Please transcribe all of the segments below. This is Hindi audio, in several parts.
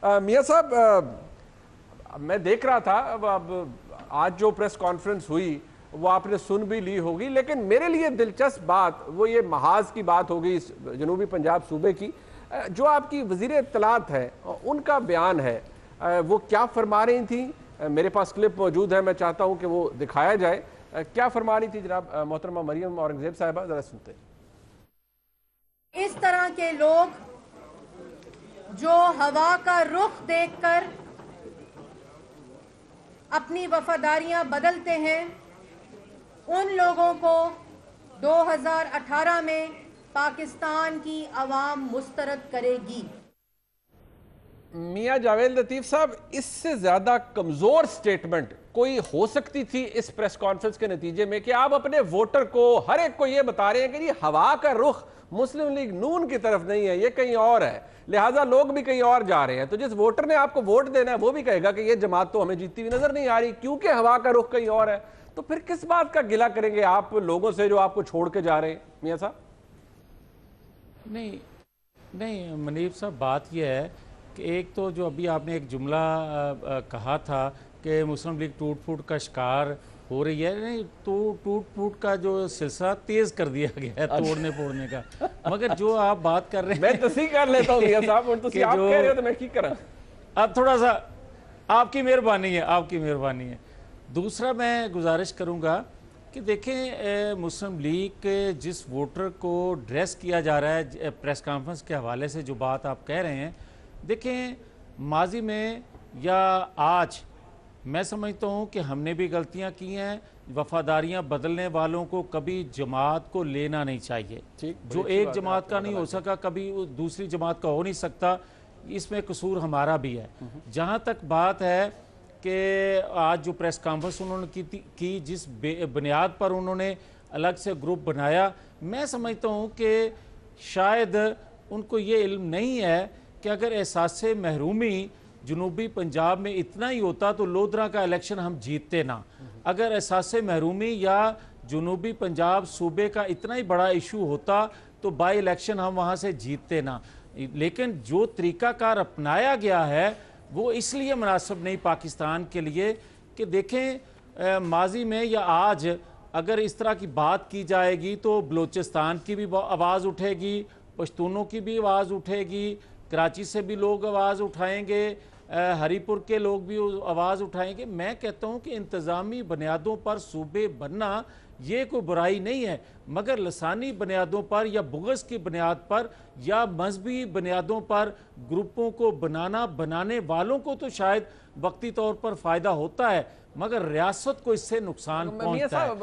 मियां साहब, मैं देख रहा था अब आज जो प्रेस कॉन्फ्रेंस हुई वो आपने सुन भी ली होगी, लेकिन मेरे लिए दिलचस्प बात वो ये महाज की बात होगी इस जनूबी पंजाब सूबे की। जो आपकी वजीर इत्तलात है उनका बयान है, वो क्या फरमा रही थी? मेरे पास क्लिप मौजूद है, मैं चाहता हूं कि वो दिखाया जाए। क्या फरमा रही थी जनाब मोहतरमा मरियम औरंगजेब साहिबा, जरा सुनते हैं। इस तरह के लोग जो हवा का रुख देखकर अपनी वफादारियां बदलते हैं, उन लोगों को 2018 में पाकिस्तान की आवाम मुस्तरद करेगी। मियां जावेद लतीफ साहब, इससे ज्यादा कमजोर स्टेटमेंट कोई हो सकती थी इस प्रेस कॉन्फ्रेंस के नतीजे में कि आप अपने वोटर को, हर एक को यह बता रहे हैं कि ये हवा का रुख मुस्लिम लीग नून की तरफ नहीं है, ये कहीं और है, लिहाजा लोग भी कहीं और जा रहे हैं। तो जिस वोटर ने आपको वोट देना है वो भी कहेगा कि ये जमात तो हमें जीतती हुई नजर नहीं आ रही क्योंकि हवा का रुख कहीं और है। तो फिर किस बात का गिला करेंगे आप लोगों से जो आपको छोड़ के जा रहे हैं मियां साहब? नहीं नहीं मनीब साहब, बात यह है कि एक तो जो अभी आपने एक जुमला कहा था कि मुस्लिम लीग टूट फूट का शिकार हो रही है, नहीं तो टूट फूट का जो सिलसिला तेज कर दिया गया है तोड़ने फोड़ने का। मगर जो आप बात कर रहे हैं, मैं तस्वीर कर लेता हूं मियां साहब, और आप कह रहे हो तो मैं की करा। अब थोड़ा सा आपकी मेहरबानी है, आपकी मेहरबानी है। दूसरा मैं गुजारिश करूंगा कि देखें, मुस्लिम लीग के जिस वोटर को ड्रेस किया जा रहा है प्रेस कॉन्फ्रेंस के हवाले से, जो बात आप कह रहे हैं, देखें माजी में या आज मैं समझता हूँ कि हमने भी गलतियाँ की हैं। वफादारियाँ बदलने वालों को कभी जमात को लेना नहीं चाहिए। जो एक जमात का नहीं हो सका कभी दूसरी जमात का हो नहीं सकता, इसमें कसूर हमारा भी है। जहाँ तक बात है कि आज जो प्रेस कॉन्फ्रेंस उन्होंने की जिस बुनियाद पर उन्होंने अलग से ग्रुप बनाया, मैं समझता हूँ कि शायद उनको ये इल्म नहीं है कि अगर एहसास महरूमी जनूबी पंजाब में इतना ही होता तो लोधरा का इलेक्शन हम जीतते ना। अगर एहसास महरूमी या जनूबी पंजाब सूबे का इतना ही बड़ा इशू होता तो बाई इलेक्शन हम वहाँ से जीतते ना। लेकिन जो तरीकाकार अपनाया गया है वो इसलिए मुनासिब नहीं पाकिस्तान के लिए कि देखें माजी में या आज अगर इस तरह की बात की जाएगी तो बलूचिस्तान की भी आवाज़ उठेगी, पश्तूनों की भी आवाज़ उठेगी, कराची से भी लोग आवाज़ उठाएंगे, हरीपुर के लोग भी आवाज़ उठाएंगे। मैं कहता हूं कि इंतज़ामी बुनियादों पर सूबे बनना ये कोई बुराई नहीं है, मगर लसानी बुनियादों पर या बुग़्ज़ की बुनियाद पर या मजहबी बुनियादों पर ग्रुपों को बनाने वालों को तो शायद वक्ती तौर पर फ़ायदा होता है, मगर रियासत को इससे नुकसान पहुंचता है।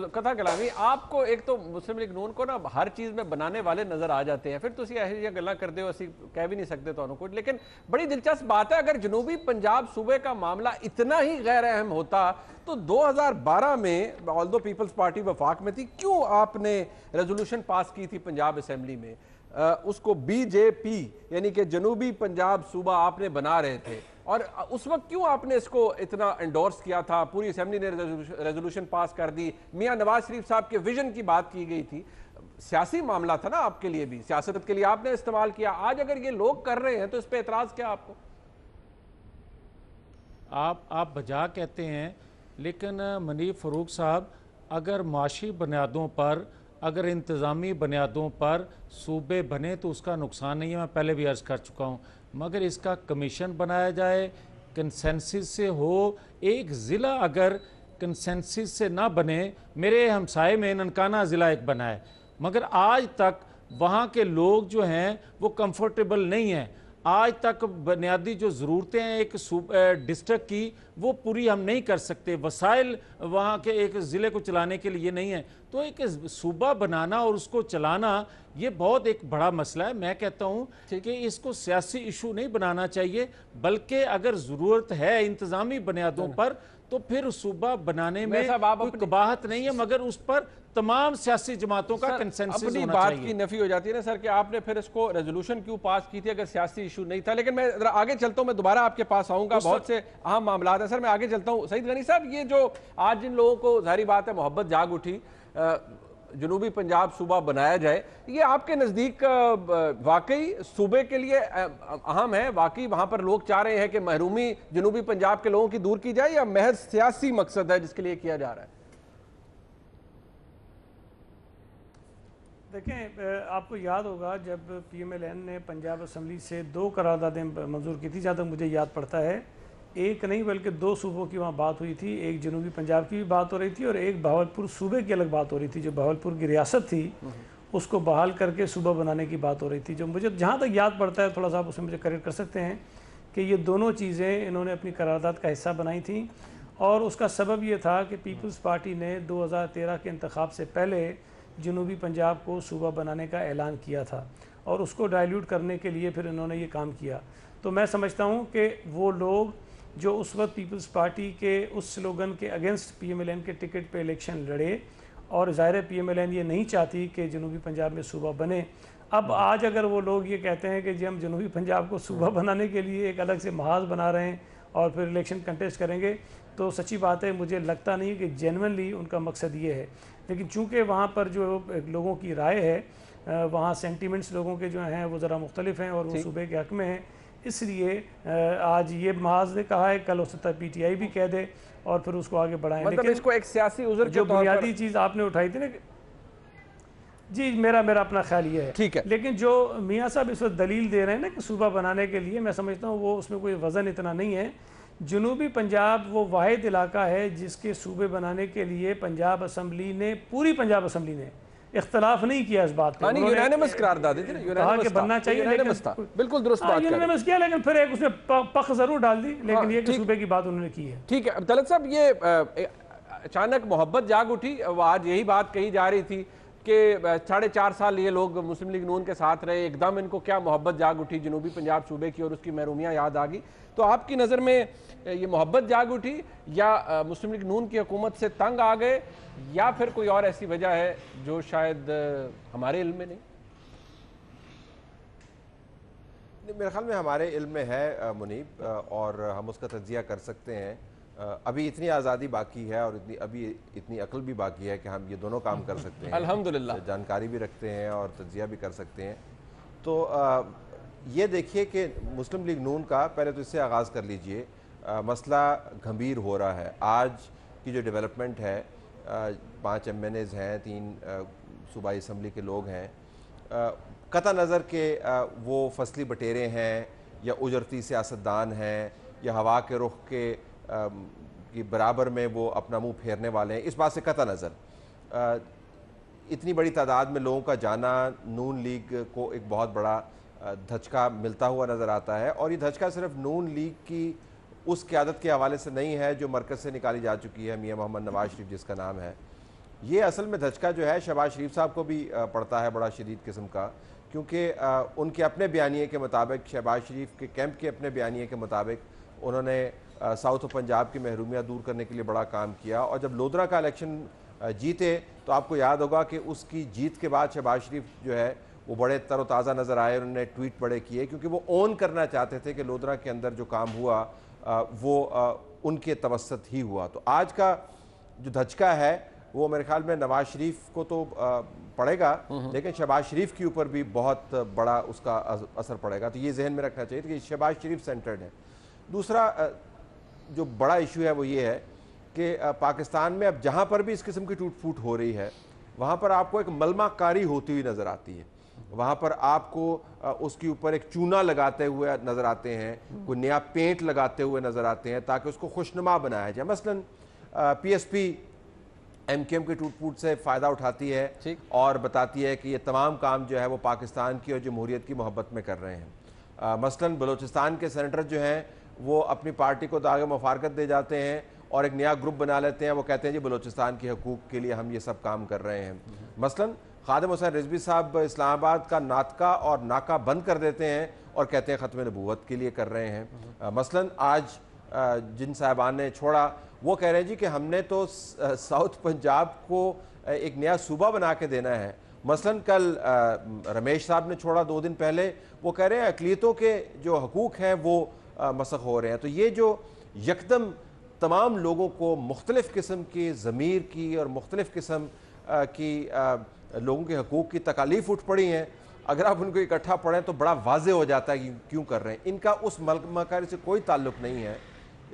कथा कलामी आपको एक तो मुस्लिम लीग नून को ना हर चीज में बनाने वाले नजर आ जाते हैं, फिर तुम ऐसी गल्लां करते हो, असि कह भी नहीं सकते तो कुछ। लेकिन बड़ी दिलचस्प बात है, अगर जनूबी पंजाब सूबे का मामला इतना ही गैर अहम होता तो 2012 में ऑल्दो पीपल्स पार्टी वफाक में थी, क्यों आपने रेजोल्यूशन पास की थी पंजाब असेंबली में? उसको बीजेपी यानी कि जनूबी पंजाब सूबा आपने बना रहे थे, और उस वक्त क्यों आपने इसको इतना एंडोर्स किया था? पूरी असेंबली ने रेजोल्यूशन पास कर दी, मियां नवाज शरीफ साहब के विजन की बात की गई थी, सियासी मामला था ना आपके लिए भी, सियासत के लिए आपने इस्तेमाल किया। आज अगर ये लोग कर रहे हैं तो इस पे एतराज क्या आपको? आप बजा कहते हैं, लेकिन मनीफ फ़रूक साहब, अगर माशी बुनियादों पर, अगर इंतज़ामी बुनियादों पर सूबे बने तो उसका नुकसान नहीं है, मैं पहले भी अर्ज़ कर चुका हूँ। मगर इसका कमीशन बनाया जाए, कंसेंसस से हो। एक ज़िला अगर कंसेंसस से ना बने, मेरे हमसाए में ननकाना ज़िला एक बना है, मगर आज तक वहाँ के लोग जो हैं वो कंफर्टेबल नहीं हैं। आज तक बुनियादी जो ज़रूरतें हैं एक डिस्ट्रिक्ट की वो पूरी हम नहीं कर सकते, वसाइल वहाँ के एक ज़िले को चलाने के लिए नहीं है। तो एक सूबा बनाना और उसको चलाना ये बहुत एक बड़ा मसला है। मैं कहता हूँ कि इसको सियासी इशू नहीं बनाना चाहिए, बल्कि अगर ज़रूरत है इंतज़ामी बुनियादों पर तो फिर सूबा बनाने में कोई कबाहत नहीं है, मगर उस पर तमाम सियासी जमातों का कंसेंसस होना चाहिए। अपनी बात की नफी हो जाती है ना सर कि आपने फिर इसको रेजोल्यूशन क्यों पास की थी अगर सियासी इशू नहीं था। लेकिन मैं आगे चलता हूं, मैं दोबारा आपके पास आऊंगा, बहुत से अहम मामला है सर। मैं आगे चलता हूं। सईद गनी साहब, ये जो आज जिन लोगों को जाहिर बात है मोहब्बत जाग उठी, जनूबी पंजाब सूबा बनाया जाए, ये आपके नज़दीक वाकई सूबे के लिए अहम है? वाकई वहाँ पर लोग चाह रहे हैं कि महरूमी जनूबी पंजाब के लोगों की दूर की जाए, या महज सियासी मकसद है जिसके लिए किया जा रहा है? देखें, आपको याद होगा जब PMLN ने पंजाब असम्बली से 2 करारदादें मंजूर की थी, जहाँ तक मुझे याद पड़ता है, एक नहीं बल्कि 2 सूबों की वहाँ बात हुई थी। एक जनूबी पंजाब की भी बात हो रही थी और एक बहावलपुर सूबे की अलग बात हो रही थी। जो बहावलपुर की रियासत थी उसको बहाल करके सूबा बनाने की बात हो रही थी। जो मुझे जहाँ तक याद पड़ता है, थोड़ा सा आप उसमें मुझे करेक्ट कर सकते हैं, कि ये दोनों चीज़ें इन्होंने अपनी करारदाद का हिस्सा बनाई थी। और उसका सबब ये था कि पीपल्स पार्टी ने 2013 के इंतखाब से पहले जनूबी पंजाब को सूबा बनाने का ऐलान किया था और उसको डाइल्यूट करने के लिए फिर इन्होंने ये काम किया। तो मैं समझता हूँ कि वो लोग जो उस वक्त पीपल्स पार्टी के उस स्लोगन के अगेंस्ट PMLN के टिकट पे इलेक्शन लड़े, और ज़ाहिर है PMLN ये नहीं चाहती कि जनूबी पंजाब में सूबा बने। अब आज अगर वो लोग ये कहते हैं कि जी हम जनूबी पंजाब को सूबा बनाने के लिए एक अलग से महाज बना रहे हैं और फिर इलेक्शन कंटेस्ट करेंगे, तो सच्ची बात है मुझे लगता नहीं कि जेन्युइनली उनका मकसद ये है। लेकिन चूँकि वहाँ पर जो लोगों की राय है, वहाँ सेंटिमेंट्स लोगों के जो हैं वो ज़रा मुख्तलिफ हैं और वो सूबे के हक़ में हैं, इसलिए आज ये महाज ने कहा है, कल हो सकता है PTI भी कह दे और फिर उसको आगे बढ़ाएं। मतलब लेकिन इसको एक सियासी उज़र जो बुनियादी चीज़ आपने उठाई थी ना, जी मेरा अपना ख्याल ये है, ठीक है। लेकिन जो मियाँ साहब इस वक्त दलील दे रहे हैं ना कि सूबा बनाने के लिए, मैं समझता हूँ वो उसमें कोई वज़न इतना नहीं है। जनूबी पंजाब वो वाहिद इलाका है जिसके सूबे बनाने के लिए पंजाब असम्बली ने, पूरी पंजाब असम्बली ने इख्तलाफ नहीं किया इस बात पर। यूनानिमस करारदाद थी ना, यूनानिमस बनना चाहिए, लेकिन बिल्कुल दुरुस्त बात यूनानिमस किया, लेकिन फिर एक उसने पख जरूर डाल दी, लेकिन ये कि सूबे की बात उन्होंने की है। ठीक है तलत साहब, ये अचानक मोहब्बत जाग उठी। आज यही बात कही जा रही थी कि 4.5 साल ये लोग मुस्लिम लीग नून के साथ रहे, एकदम इनको क्या मोहब्बत जाग उठी जनूबी पंजाब सूबे की और उसकी महरूमियाँ याद आ गई। तो आपकी नज़र में ये मोहब्बत जाग उठी, या मुस्लिम लीग नून की हुकूमत से तंग आ गए, या फिर कोई और ऐसी वजह है जो शायद हमारे इल्म में नहीं? मेरे ख्याल में हमारे इल्म में है मुनीब, और हम उसका तज्जिया कर सकते हैं। अभी इतनी आज़ादी बाकी है और इतनी अक्ल भी बाकी है कि हम ये दोनों काम कर सकते हैं। अल्हम्दुलिल्लाह, जानकारी भी रखते हैं और तज्जिया भी कर सकते हैं। तो ये देखिए कि मुस्लिम लीग नून का, पहले तो इससे आगाज़ कर लीजिए, मसला गंभीर हो रहा है। आज की जो डेवलपमेंट है, 5 MNAs हैं, 3 सूबाई असम्बली के लोग हैं, कता नज़र के वो फसली बटेरे हैं या उजरती सियासतदान हैं या हवा के रुख के बराबर में वो अपना मुंह फेरने वाले हैं, इस बात से कता नज़र इतनी बड़ी तादाद में लोगों का जाना नून लीग को एक बहुत बड़ा धचका मिलता हुआ नज़र आता है। और ये धचका सिर्फ नून लीग की उस क़यादत के हवाले से नहीं है जो मरकज़ से निकाली जा चुकी है, मियाँ मोहम्मद नवाज शरीफ जिसका नाम है। ये असल में धचका जो है शहबाज शरीफ साहब को भी पड़ता है, बड़ा शदीद किस्म का, क्योंकि उनके अपने बयानिए के मुताबिक, शहबाज शरीफ के कैंप के अपने बयानिए के मुताबिक, उन्होंने साउथ ऑफ पंजाब की महरूमियाँ दूर करने के लिए बड़ा काम किया। और जब लोधरा का इलेक्शन जीते तो आपको याद होगा कि उसकी जीत के बाद शहबाज शरीफ जो है वो बड़े तरोताज़ा नज़र आए, उन्होंने ट्वीट बड़े किए, क्योंकि वो ओन करना चाहते थे कि लोधरा के अंदर जो काम हुआ वो उनके तवस्सुत ही हुआ। तो आज का जो धचका है वो मेरे ख्याल में नवाज शरीफ को तो पड़ेगा, लेकिन शहबाज शरीफ के ऊपर भी बहुत बड़ा उसका असर पड़ेगा। तो ये जहन में रखना चाहिए कि शहबाज शरीफ सेंटर्ड है। दूसरा जो बड़ा इशू है वो ये है कि पाकिस्तान में अब जहाँ पर भी इस किस्म की टूट फूट हो रही है, वहाँ पर आपको एक मलमाकारी होती हुई नज़र आती है। वहाँ पर आपको उसके ऊपर एक चूना लगाते हुए नज़र आते हैं, कोई नया पेंट लगाते हुए नज़र आते हैं ताकि उसको खुशनुमा बनाया जाए। मसलन PSP MKM की टूट फूट से फ़ायदा उठाती है और बताती है कि ये तमाम काम जो है वो पाकिस्तान की और जमहूरियत की मोहब्बत में कर रहे हैं। मसलन बलूचिस्तान के सेनेटर जो हैं वो अपनी पार्टी को दागे मुफारकत दे जाते हैं और एक नया ग्रुप बना लेते हैं, वो कहते हैं जी बलूचिस्तान के हकूक़ के लिए हम ये सब काम कर रहे हैं। मसलन खादिम हुसैन रिजवी साहब इस्लामाबाद का नाटका और नाका बंद कर देते हैं और कहते हैं ख़त्म नबूवत के लिए कर रहे हैं। मसलन आज जिन साहबान ने छोड़ा वो कह रहे हैं जी कि हमने तो साउथ पंजाब को एक नया सूबा बना के देना है। मसलन कल रमेश साहब ने छोड़ा 2 दिन पहले, वो कह रहे हैं अक़लियतों के जो हकूक़ हैं वो मसख़ हो रहे हैं। तो ये जो यकदम तमाम लोगों को मुख्तलिफ़ किस्म की ज़मीर की और मुख्तलिफ़ किस्म कि लोगों के हकूक़ की तकालीफ उठ पड़ी हैं, अगर आप उनको इकट्ठा पढ़ें तो बड़ा वाजे हो जाता है कि क्यों कर रहे हैं। इनका उस मलमाकारी से कोई ताल्लुक नहीं है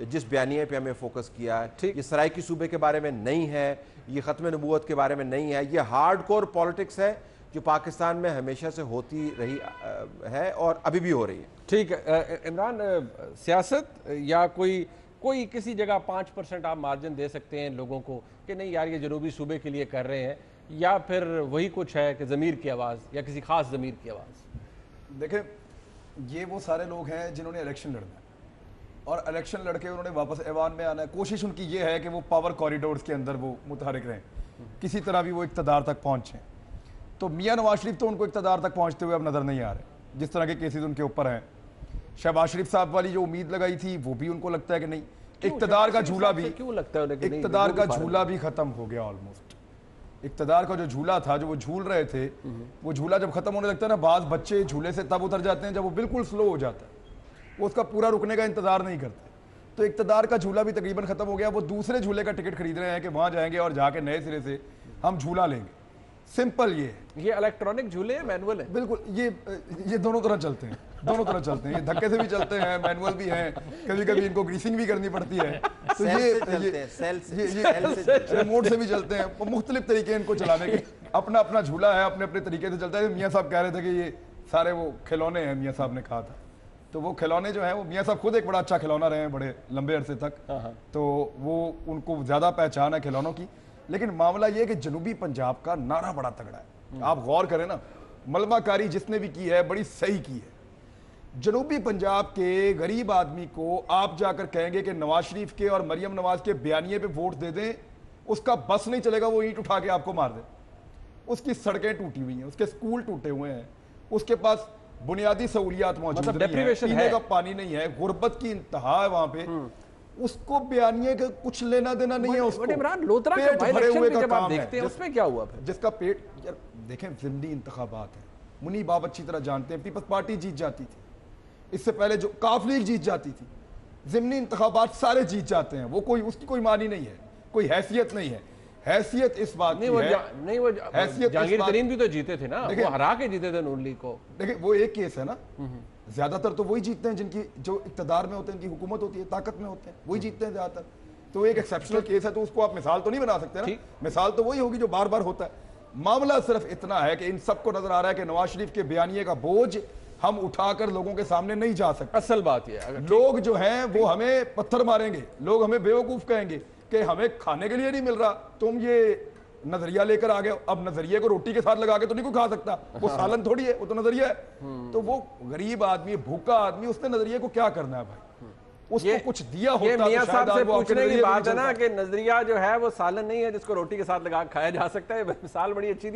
जिस बयानिए पे हमें फोकस किया है। ये सराइकी सूबे के बारे में नहीं है, ये ख़त्म नबूवत के बारे में नहीं है, ये हार्डकोर पॉलिटिक्स है जो पाकिस्तान में हमेशा से होती रही है और अभी भी हो रही है। ठीक है इमरान, सियासत या कोई किसी जगह 5% आप मार्जिन दे सकते हैं लोगों को कि नहीं यार ये जनूबी सूबे के लिए कर रहे हैं, या फिर वही कुछ है कि ज़मीर की आवाज़ या किसी खास ज़मीर की आवाज़? देखें, ये वो सारे लोग हैं जिन्होंने इलेक्शन लड़ना है और इलेक्शन लड़के उन्होंने वापस ऐवान में आना है। कोशिश उनकी ये है कि वो पावर कॉरिडोर्स के अंदर वो मुतहरिक रहें, किसी तरह भी वो इक़्तिदार तक पहुँचें। तो मियां नवाज शरीफ तो उनको इक़्तिदार तक पहुँचते हुए अब नज़र नहीं आ रहे। जिस तरह के केसेस उनके ऊपर हैं, शहबाज शरीफ साहब वाली जो उम्मीद लगाई थी वो भी उनको लगता है कि नहीं, इक़्तिदार का झूला भी, क्यों लगता है इक़्तिदार का झूला भी ख़त्म हो गया ऑलमोस्ट। इक़्तिदार का जो झूला था, जो वो झूल रहे थे, वो झूला जब खत्म होने लगता है ना, बाज़ बच्चे झूले से तब उतर जाते हैं जब वो बिल्कुल स्लो हो जाता है, वो उसका पूरा रुकने का इंतजार नहीं करते। तो इक़्तिदार का झूला भी तकरीबन खत्म हो गया। वो दूसरे झूले का टिकट खरीद रहे हैं कि वहां जाएंगे और जाके नए सिरे से हम झूला लेंगे। सिंपल ये इलेक्ट्रॉनिक झूले हैं, मैनुअल है? बिल्कुल, ये दोनों तरह चलते हैं, दोनों तरह चलते हैं। ये धक्के से भी चलते हैं, मैनुअल भी हैं, कभी कभी इनको ग्रीसिंग भी करनी पड़ती है। तो ये रिमोट से भी चलते हैं, मुख्तलिफ तरीके इनको चलाने के। अपना अपना झूला है, अपने अपने तरीके से चलता है। मियाँ साहब कह रहे थे कि ये सारे वो खिलौने हैं, मियाँ साहब ने कहा था। तो वो खिलौने जो हैं, वो मियाँ साहब खुद एक बड़ा अच्छा खिलौना रहे हैं बड़े लंबे अरसे तक, तो वो उनको ज़्यादा पहचान है खिलौनों की। लेकिन मामला ये है कि जनूबी पंजाब का नारा बड़ा तगड़ा है। आप गौर करें ना, मलबाकारी जिसने भी की है बड़ी सही की है। जनूबी पंजाब के गरीब आदमी को आप जाकर कहेंगे कि नवाज शरीफ के और मरियम नवाज के बयानिए पे वोट दे दें, उसका बस नहीं चलेगा, वो ईंट उठा के आपको मार दे। उसकी सड़कें टूटी हुई हैं, उसके स्कूल टूटे हुए हैं, उसके पास बुनियादी सहूलियात मौजूद नहीं है, पीने का पानी नहीं है, गुर्बत की इंतहा है वहां पे। उसको बयानिए का कुछ लेना देना नहीं है। उसको लोतरा पेट भरे हुए का काम देखते हैं, उसमें क्या हुआ फिर? जिसका पेट, यार देखें, ज़िमनी इंतखाबात है, मुनीब आप अच्छी तरह जानते हैं, पीपल्स पार्टी जीत जाती थी, इससे पहले जो काफ लीग जीत जाती थी, ज़िमनी इंतखाबात सारे जीत जाते हैं। वो कोई, उसकी कोई मानी नहीं है, कोई हैसियत नहीं है। हैसियत इस बात की है, हैसियत जहांगीर तरीन भी तो जीते थे ना, वो हरा के जीते थे नून लीग को। देखिए, वो एक केस है ना, ज्यादातर तो वही जीतते हैं जिनकी जो इक्तदार में होते हैं, इनकी हुकूमत होती है, ताकत में होते हैं, वही जीतते हैं ज्यादातर। तो एक एक्सेप्शनल केस है, तो उसको आप मिसाल तो नहीं बना सकते ना। मिसाल तो वही होगी जो बार बार होता है। मामला सिर्फ इतना है कि इन सबको नजर आ रहा है कि नवाज शरीफ के बयानिए का बोझ हम उठाकर लोगों के सामने नहीं जा सकते। असल बात यह है, लोग जो हैं वो हमें पत्थर मारेंगे, लोग हमें बेवकूफ कहेंगे कि हमें खाने के लिए नहीं मिल रहा, तुम ये नजरिया लेकर आ गए। अब नजरिए को रोटी के साथ लगा के तो नहीं कोई खा सकता, वो सालन थोड़ी है, वो तो नजरिया है। तो वो गरीब आदमी, भूखा आदमी, उसने नजरिए को क्या करना है भाई? उसको कुछ दिया होता ये मियां साहब से पूछने की बात है ना चलता। कि नजरिया जो है वो सालन नहीं है जिसको रोटी के साथ लगा खाया जा सकता है। मिसाल बड़ी अच्छी